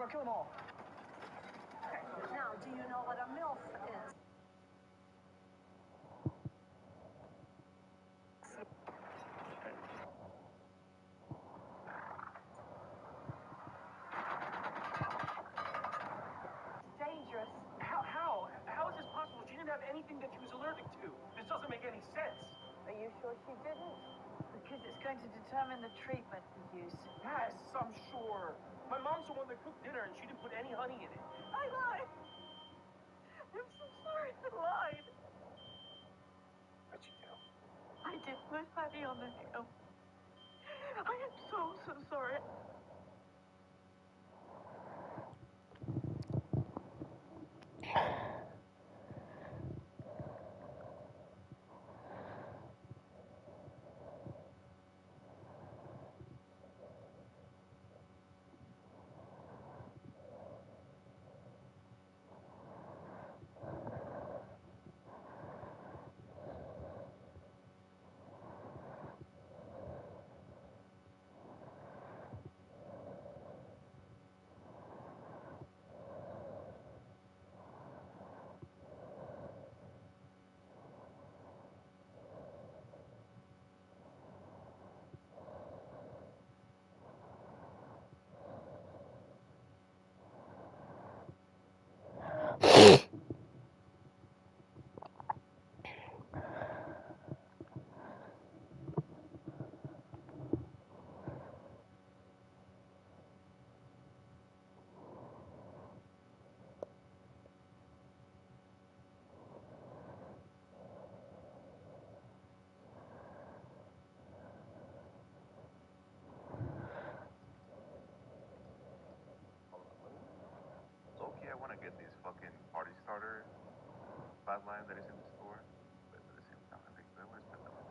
bro. Kill them all. Now, do you know what a MILF is? Dangerous. How is this possible? She didn't have anything that she was allergic to. This doesn't make any sense. Are you sure she didn't? Because it's going to determine the treatment we use. Yes, I'm sure. My mom's the one that cooked dinner, and she didn't put any honey in it. I lied. I'm so sorry I lied. What'd you do? I did put honey on the ham. I am so sorry. Low-key, I want to get these fucking party starter flatline that is in the store, but at the same time, I think, where's my number?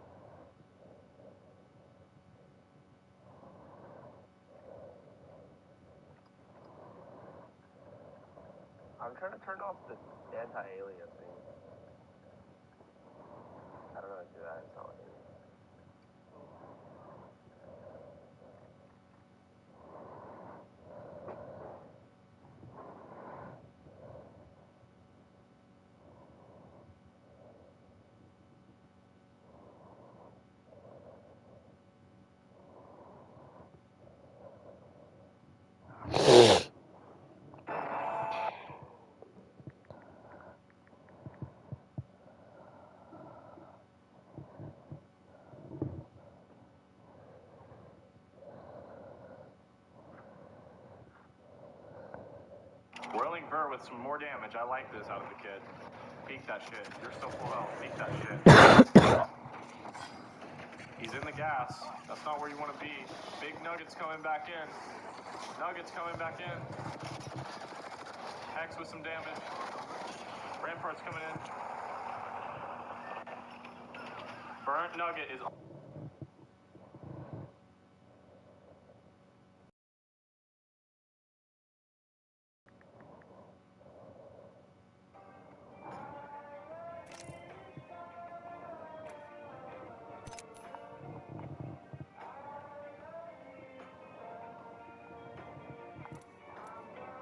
I'm trying to turn off the anti-alien thing. I don't know how to do that. It's not like it. Whirling Ver with some more damage. I like this out of the kid. Peek that shit. You're still full health. Peek that shit. He's in the gas. That's not where you want to be. Big Nuggets coming back in. Nuggets coming back in. Hex with some damage. Rampart's coming in. Burnt Nugget is on.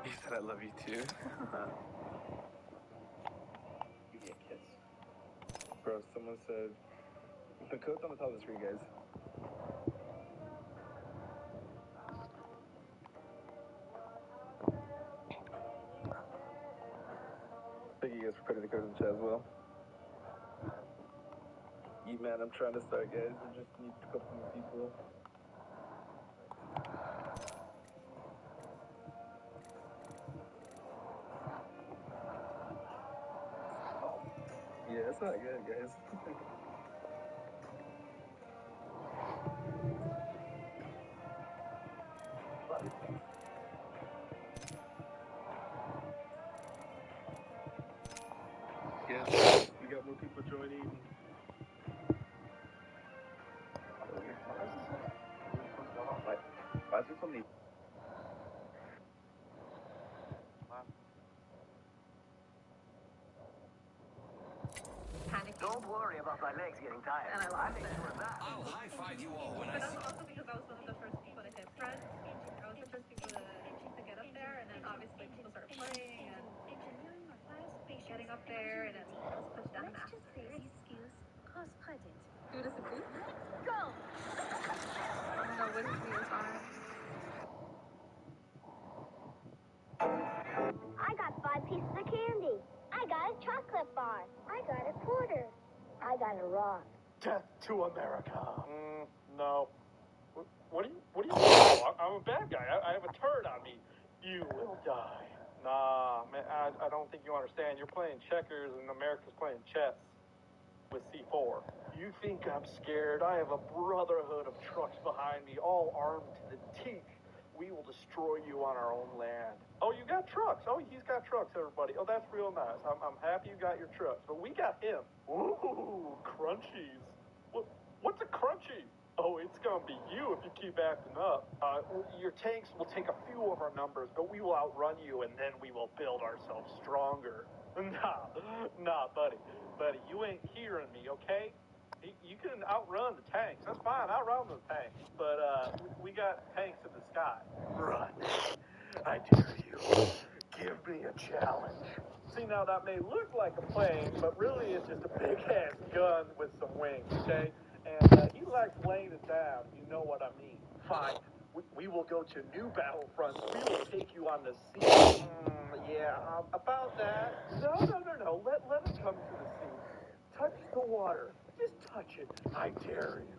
He said I love you too. Give me a kiss. Bro, someone said the code's on the top of the screen, guys. Thank you guys for putting the code in the chat as well. Man, I'm trying to start, guys. I just need a couple more people. Yeah, it's not good, guys. Yes, we got more people joining. Why is there so many? Don't worry about my legs getting tired. And I lost it. I'll high-five you all when I But see also because I was one of the first people to hit front. I was the first people to get up there, and then going up there and it's pushed down the back. Crazy excuse. Cross-credit. Do this again. Go! I don't know what his ears are. I got 5 pieces of candy. I got a chocolate bar. I got a quarter. I got a rock. Death to America. No. What do you mean? I'm a bad guy. I have a turd on me. You will die. Nah, man, I don't think you understand. You're playing checkers and America's playing chess with C4. You think I'm scared? I have a brotherhood of trucks behind me, all armed to the teeth. We will destroy you on our own land. Oh, you got trucks. Oh, he's got trucks, everybody. Oh, that's real nice. I'm happy you got your trucks. But we got him. Ooh, crunchies. What's a crunchie? Oh, it's gonna be you if you keep acting up. Your tanks will take a few of our numbers, but we will outrun you, and then we will build ourselves stronger. Nah, buddy, you ain't hearing me, okay? You can outrun the tanks. That's fine. Outrun the tanks. But we got tanks in the sky. Run. I dare you. Give me a challenge. See, now that may look like a plane, but really it's just a big-ass gun with some wings, okay? And he likes laying it down, you know what I mean. Fine. We will go to new battlefronts. We will take you on the sea. About that. No. Let him come to the sea. Touch the water. Just touch it. I dare you.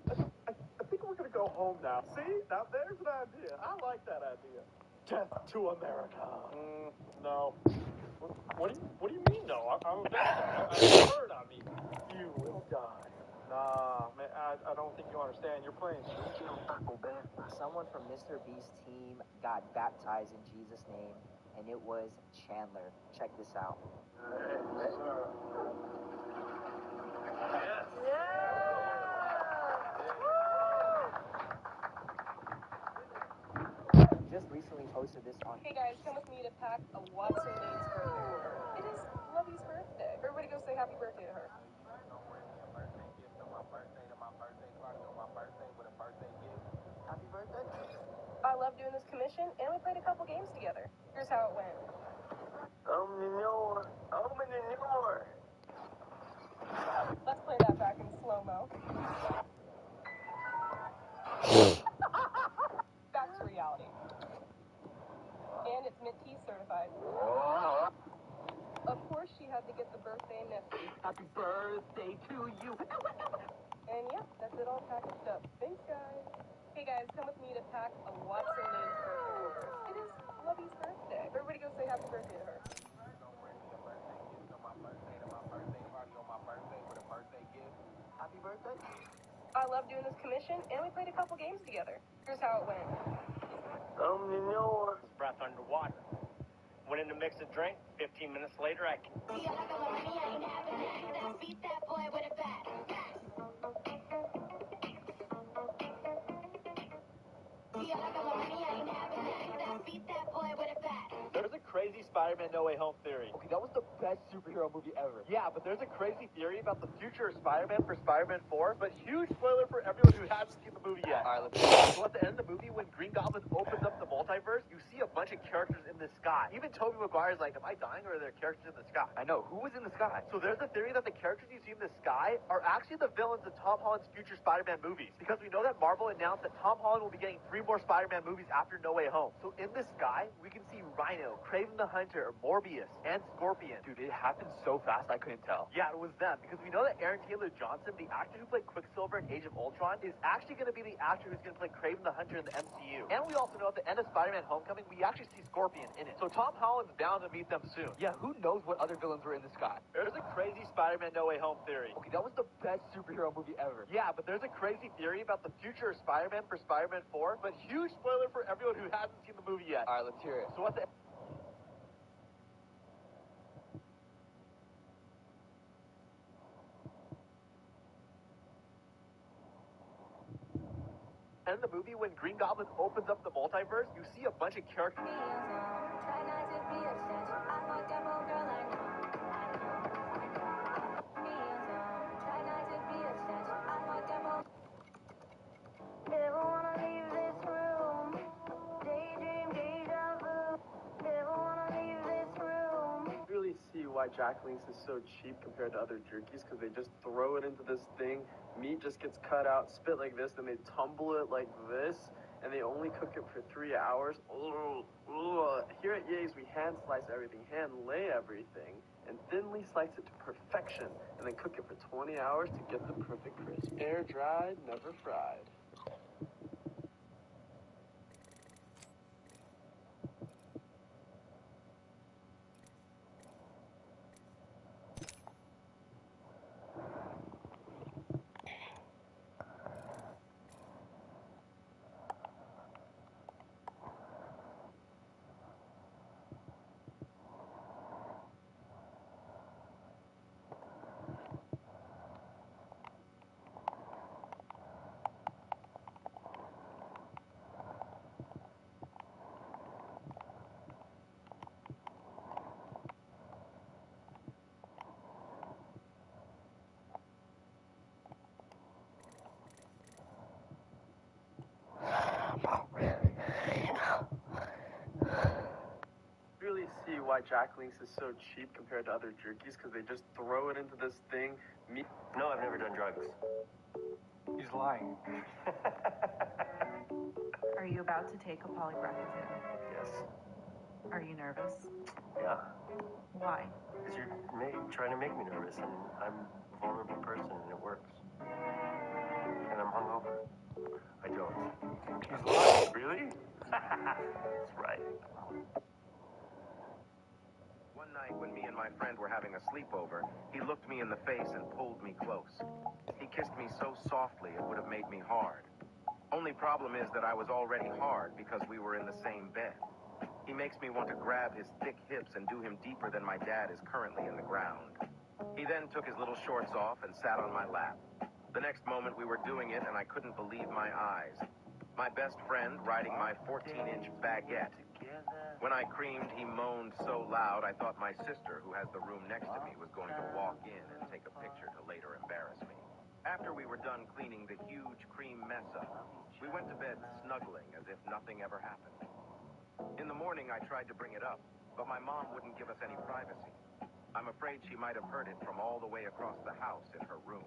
I think we're gonna go home now. See? Now there's an idea. I like that idea. Death to America. No. What do you mean no? I'm a bad guy. I have a bird on me. You will die. Nah, man, I don't think you understand. You're playing. Someone from Mr. Beast's team got baptized in Jesus' name, and it was Chandler. Check this out. Just recently posted this on. Hey guys, come with me to pack a Watson Lane's birthday order. It is Lovey's birthday. Everybody go say happy birthday to her. Happy birthday. I love doing this commission, and we played a couple games together. Here's how it went. Let's play that back in slow-mo. Back to reality. And it's Mint Tea certified. Of course, she had to get the birthday nifty. Happy birthday to you. And yeah, that's it all packaged up. Thanks, guys. Hey guys, come with me to pack a Watson Lane's birthday order. It is Lovey's birthday. Everybody go say happy birthday to her. Happy birthday. I love doing this commission, and we played a couple games together. Here's how it went. Breath underwater. Went in to mix a drink. 15 minutes later, I can. Beat that boy with a bat. Beat that boy with a bat. There's a crazy Spider-Man No Way Home theory. Okay, that was the best superhero movie ever. Yeah, but there's a crazy theory about the future of Spider-Man for Spider-Man 4. But huge spoiler for everyone who hasn't seen the movie yet. Alright, let's go. So at the end of the movie, when Green Goblin opens up the multiverse, you see a bunch of characters in the sky. Even Tobey Maguire's like, am I dying or are there characters in the sky? I know, who was in the sky? So there's a theory that the characters you see in the sky are actually the villains of Tom Holland's future Spider-Man movies. Because we know that Marvel announced that Tom Holland will be getting 3 more Spider-Man movies after No Way Home. So in the sky, we can see Rhino, Kraven the Hunter, Morbius, and Scorpion. Dude, it happened so fast I couldn't tell. Yeah, it was them. Because we know that Aaron Taylor Johnson, the actor who played Quicksilver in Age of Ultron, is actually going to be the actor who's going to play Kraven the Hunter in the MCU. And we also know at the end of Spider-Man Homecoming, we actually see Scorpion in it. So Tom Holland's bound to meet them soon. Yeah, who knows what other villains were in the sky? There's a crazy Spider-Man No Way Home theory. Okay, that was the best superhero movie ever. Yeah, but there's a crazy theory about the future of Spider-Man for Spider-Man 4. But huge spoiler for everyone who hasn't seen the movie yet. Alright, let's hear it. So at the end of the movie, when Green Goblin opens up the multiverse, you see a bunch of characters. Really see why why Jack Link's is so cheap compared to other jerkies, because they just throw it into this thing, meat just gets cut out, spit like this, then they tumble it like this, and they only cook it for 3 hours. Here at Ye's, we hand slice everything, hand lay everything, and thinly slice it to perfection, and then cook it for 20 hours to get the perfect crisp. Air dried, never fried. Really see why Jack Link's is so cheap compared to other jerkies, because they just throw it into this thing. No, I've never done drugs. He's lying. Are you about to take a polygraph exam? Yes. Are you nervous? Yeah. Why? Because you're trying to make me nervous, and I'm a vulnerable person, and it works. And I'm hungover. I don't. He's lying. Really? That's right. One night when me and my friend were having a sleepover, he looked me in the face and pulled me close. He kissed me so softly it would have made me hard. Only problem is that I was already hard because we were in the same bed. He makes me want to grab his thick hips and do him deeper than my dad is currently in the ground. He then took his little shorts off and sat on my lap. The next moment we were doing it and I couldn't believe my eyes. My best friend riding my 14-inch baguette. When I creamed, he moaned so loud I thought my sister, who has the room next to me, was going to walk in and take a picture to later embarrass me. After we were done cleaning the huge cream mess up, we went to bed snuggling as if nothing ever happened. In the morning, I tried to bring it up, but my mom wouldn't give us any privacy. I'm afraid she might have heard it from all the way across the house in her room.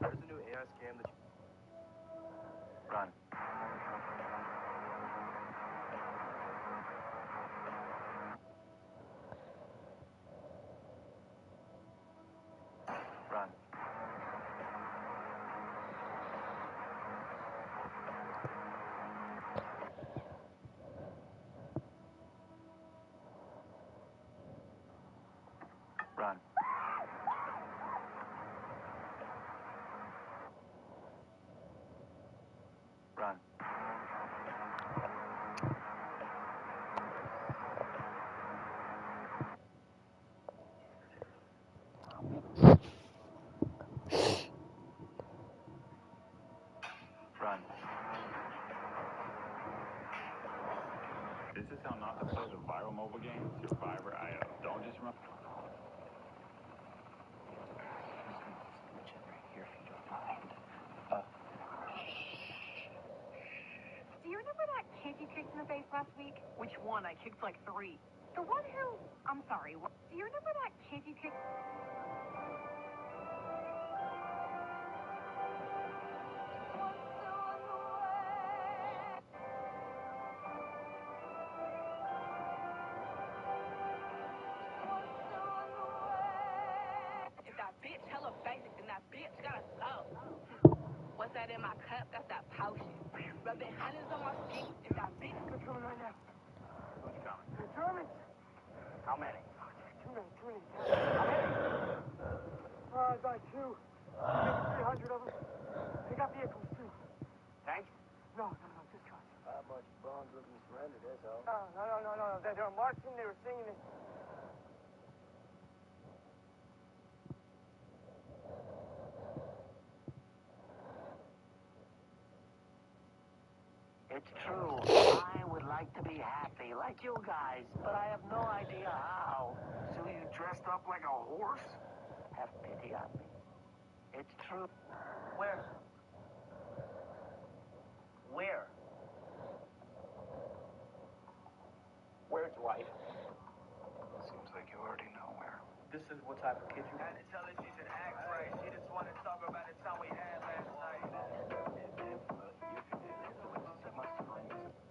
There's a new AI scam that Run. Run. Run. Run. Run. This is how not to play the viral mobile game, Survivor.io. Don't just run. Do you remember that kid you kicked in the face last week? Which one? I kicked like 3. The one who... I'm sorry. Do you remember that kid you kicked... If that bitch hella basic, then that bitch gotta go. What's that in my cup? That's that potion. Rubbing hundreds on my feet. If that bitch... They're coming right now. Who's coming? The Germans. How many? Too many. How many? I got 2. Maybe 300 of them. They got vehicles, too. Tanks? No, just guns. Not much bombs looking surrendered, that's all. No. They were marching, they were singing it. It's true. I would like like to be happy, like you guys, but I have no idea how. So you dressed up like a horse? Have pity on me. It's true. Where? Where? Where, Dwight? Seems like you already know where. This is what type of kid you Had to tell her she should act right. She just wanted to talk about the time we had last night.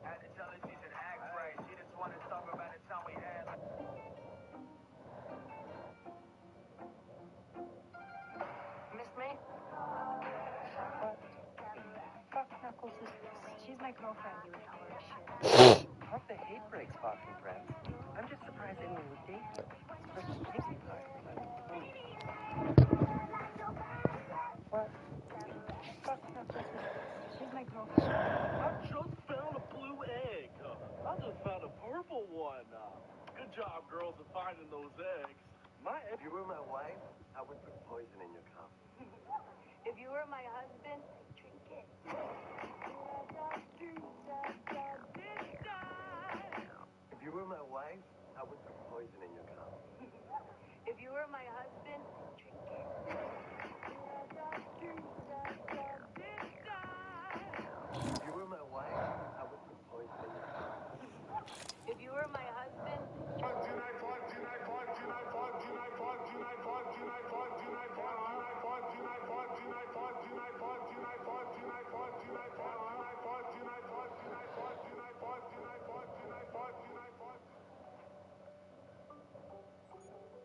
Had to tell her she should act right. She just wanted to talk about the time we had. Miss me? Fuck Knuckles. She's my girlfriend. You would tell her shit. Fuck the hate breaks, fucking friends. I'm just surprised anyone would date her. Especially Pinkie Pie. What? Fuck Knuckles. She's my girlfriend. I just found a blue egg. I just found a purple one. Good job, girls, at finding those eggs. If you were my wife, I would put poison in your coffee. If you were my husband, I'd drink it. If you were my wife, I would put poison in your coffee. If you were my husband, I'd drink it. If you were my wife, I would put poison in your coffee. If you were my husband,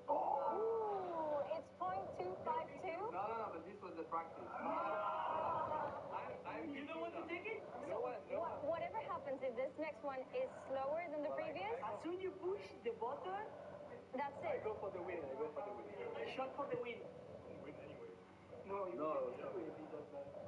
Ooh, it's .252? No, but this was the practice. You know what the ticket? Whatever happens if this next one is slower than the previous, As soon you push the button, that's I it. go for the win. shot for the win. No, you No, can't do it. It doesn't matter.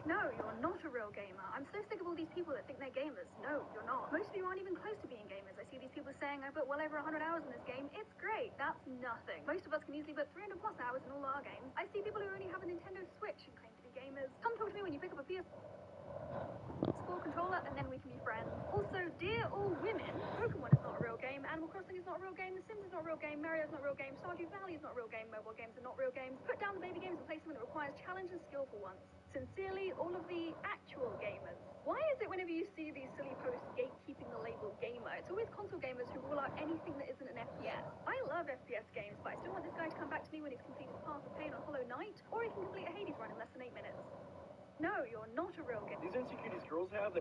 No, you're not a real gamer. I'm so sick of all these people that think they're gamers. No, you're not. Most of you aren't even close to being gamers. I see these people saying, I put well over 100 hours in this game. It's great. That's nothing. Most of us can easily put 300 plus hours in all our games. I see people who only have a Nintendo Switch and claim to be gamers. Come talk to me when you pick up a PS4 controller and then we can be friends. Also, dear all women, Pokemon is not a real game, Animal Crossing is not a real game, The Sims is not a real game, Mario's not a real game, Stardew Valley is not a real game, mobile games are not real games. Put down the baby games and play something that requires challenge and skill for once. Sincerely, all of the actual gamers. Why is it whenever you see these silly posts gatekeeping the label gamer, it's always console gamers who rule out anything that isn't an FPS? I love FPS games, but I still want this guy to come back to me when he's completed Path of Pain on Hollow Knight, or he can complete a Hades run in less than 8 minutes. No, you're not a real gamer. These insecurities girls have.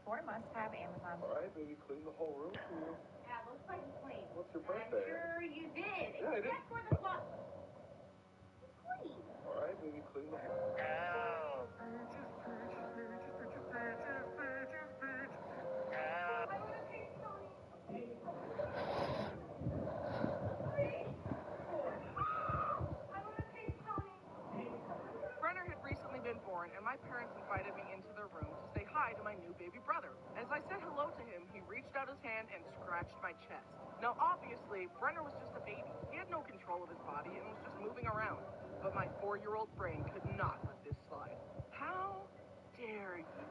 Or must have Amazon. All right, baby, clean the whole room for you. Yeah, looks like you cleaned. What's your birthday? Sure you did. Yeah, I did. Except for the clock. Clean. All right, baby, clean the whole. Brenner had recently been born, and my parents invited me into their room to say hi to my new baby brother. As I said hello to him, he reached out his hand and scratched my chest. Now, obviously, Brenner was just a baby. He had no control of his body and was just moving around. But my 4-year-old brain could not let this slide. How dare you?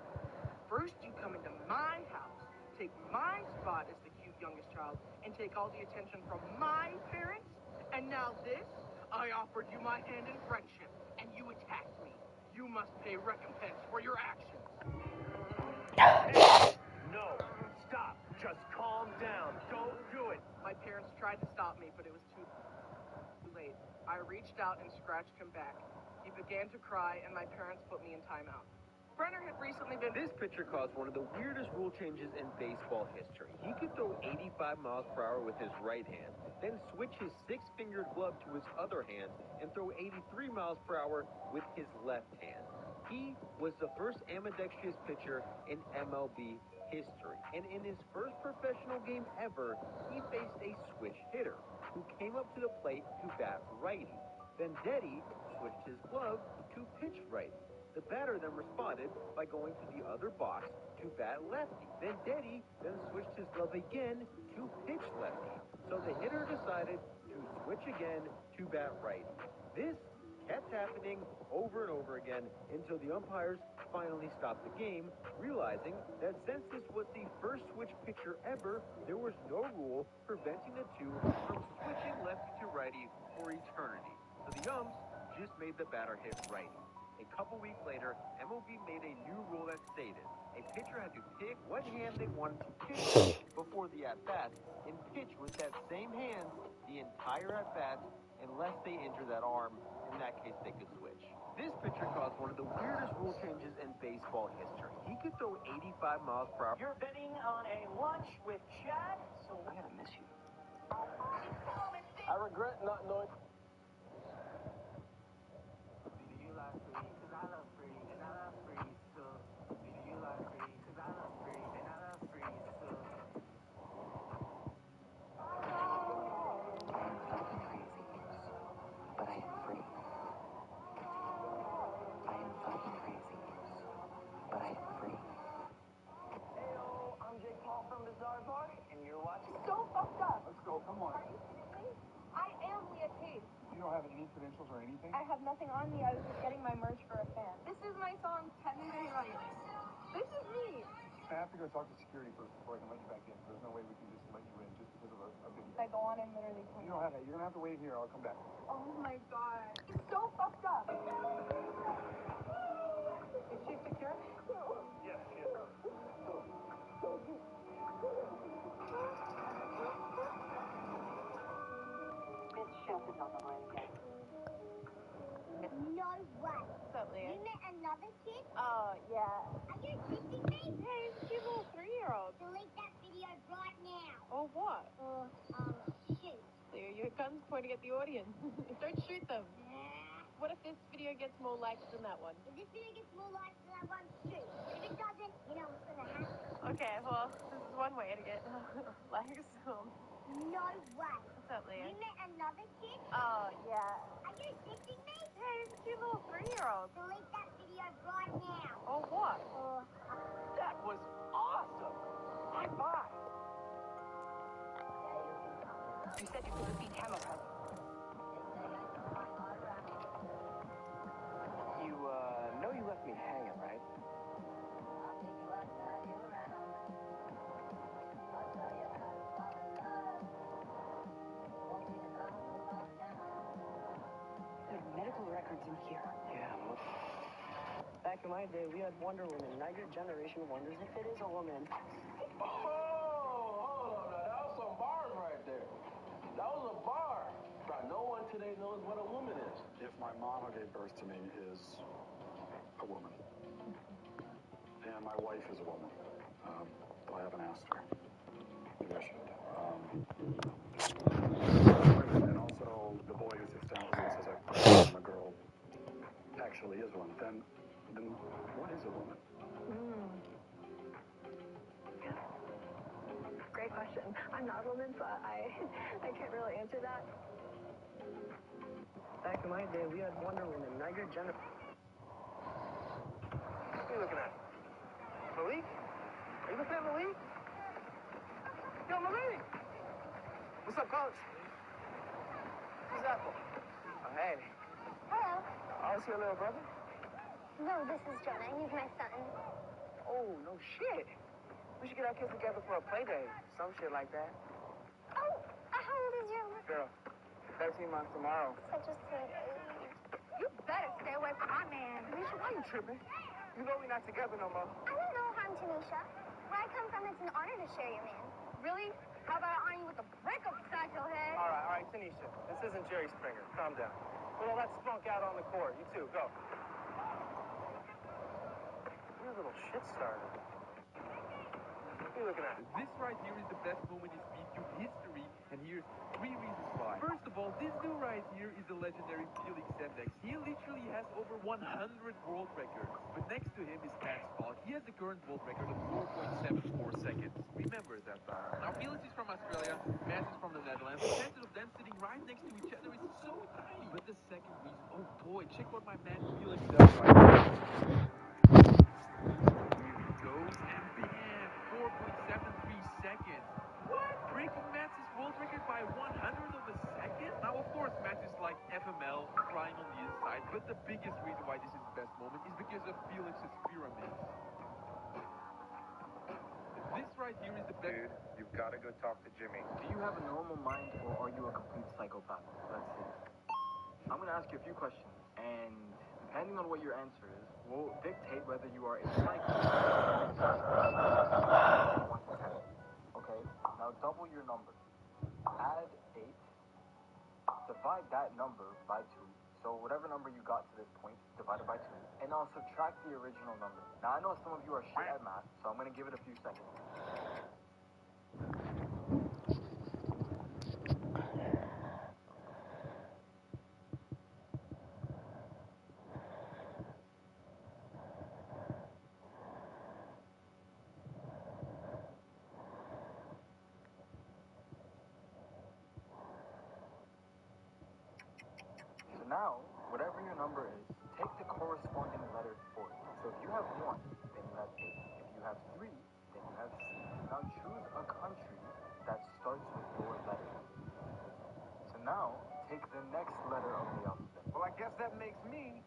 First, you come into my house, take my spot as the cute youngest child, and take all the attention from my parents? And now this? I offered you my hand in friendship, and you attacked me. You must pay recompense for your actions. No, stop. Just calm down. Don't do it. My parents tried to stop me, but it was too late. I reached out and scratched him back. He began to cry, and my parents put me in timeout. Brenner had recently been... This pitcher caused one of the weirdest rule changes in baseball history. He could throw 85 miles per hour with his right hand, then switch his six-fingered glove to his other hand and throw 83 miles per hour with his left hand. He was the first ambidextrous pitcher in MLB history. And in his first professional game ever, he faced a switch hitter who came up to the plate to bat righty. Vendetti switched his glove to pitch righty. The batter then responded by going to the other box to bat lefty. Vendetti then switched his glove again to pitch lefty. So the hitter decided to switch again to bat righty. This kept happening over and over again until the umpires finally stopped the game, realizing that since this was the first switch pitcher ever, there was no rule preventing the two from switching lefty to righty for eternity. So the umps just made the batter hit righty. A couple weeks later, MLB made a new rule that stated a pitcher had to pick what hand they wanted to pitch with before the at-bat and pitch with that same hand the entire at-bat unless they injure that arm. In that case, they could switch. This pitcher caused one of the weirdest rule changes in baseball history. He could throw 85 miles per hour. You're betting on a lunch with Chad, so I gotta miss you. I regret not knowing. So fucked up. Let's go, come on. Are you kidding me? I am Leah Case. You don't have any credentials or anything? I have nothing on me. I was just getting my merch for a fan. This is my song, 10 Day Right. This is me. I have to go talk to security first before I can let you back in. There's no way we can just let you in just because of a video. I go on and literally come You don't have that. You're going to have to wait here. I'll come back. Oh my god. It's so fucked up. Is she secure? Yes. Miss Chef is on the way again. No way. What's up, Leah? You met another kid? Yeah. Are you kissing me? Hey, it's a cute little 3-year-old. Delete that video right now. Oh, what? Shoot. Leah, your gun's pointing at the audience. Don't shoot them. What if this video gets more likes than that one? If this video gets more likes than that one, shoot. But if it doesn't, you know what's gonna happen. Okay, well, this is one way to get likes. No way. What's up, Leah? You met another kid? Yeah. Are you kissing me? Hey, it's a cute little 3-year-old. Delete that video right now. Oh, what? That was awesome! High five! You said you could defeat Hammerhead. You, know you left me hanging, right? There are medical records in here. Yeah, well, back in my day, we had Wonder Woman. Now your generation wonders if it is a woman. Oh, hold on now. That was some bars right there. That was a bar. Right, no one today knows what a woman is. If my mom who gave birth to me is a woman, and my wife is a woman, though I haven't asked her. Maybe I should. And also, the boy who sits down with me says I'm a girl actually is one. Then what is a woman? Great question. I'm not a woman, so I can't really answer that. Back in my day, we had Wonder Woman. Now your generation. What are you looking at? Malik? Are you looking at Malik? Yo, Malik! What's up, coach? Who's that for? Oh, hey. Hello. Oh, it's your little brother? No, this is Jonah. He's my son. Oh, no shit. We should get our kids together for a play day. Some shit like that. Oh, how old is your Girl, 13 months tomorrow. Such a sweet age. You better stay away from my man. Tanisha, why you tripping? You know we're not together no more. I don't know harm, Tanisha. Where I come from, it's an honor to share your man. Really? How about I arm you with a brick upside your head? All right, Tanisha. This isn't Jerry Springer. Calm down. Put all that spunk out on the court. You too, go. You're a little shit starter. What are you looking at? This right here is the best moment in SpeedCube history, and here's 3 reasons why. First of all, this dude right here is the legendary Felix Semdex. He literally has over 100 world records. But next to him is Matt Falk. He has the current world record of 4.74 seconds. Remember that. Now, Felix is from Australia, Matt is from the Netherlands. The chances of them sitting right next to each other is so tiny. But the second reason, oh boy, check what my man Felix does right now. Here he goes, and bam, 4.73 seconds. What? Breaking Matt's world record by 100 of a second? Now, of course, Matt is like FML, crying on the inside, but the biggest reason why this is the best moment is because of Felix's pyramids. This right here is the best. Dude, you've got to go talk to Jimmy. Do you have a normal mind, or are you a complete psychopath? Let's see. I'm going to ask you a few questions, and depending on what your answer is, will dictate whether you are a psychopath. 1 to 10. Okay, now double your number. Add 8. Divide that number by 2. So whatever number you got to this point, divided by 2. And now subtract the original number. Now I know some of you are shit at math, so I'm going to give it a few seconds. So now, whatever your number is, take the corresponding letter for it. So if you have 1, then you have 8. If you have 3, then you have C. Now choose a country that starts with your letter. So now, take the next letter of the alphabet. Well, I guess that makes me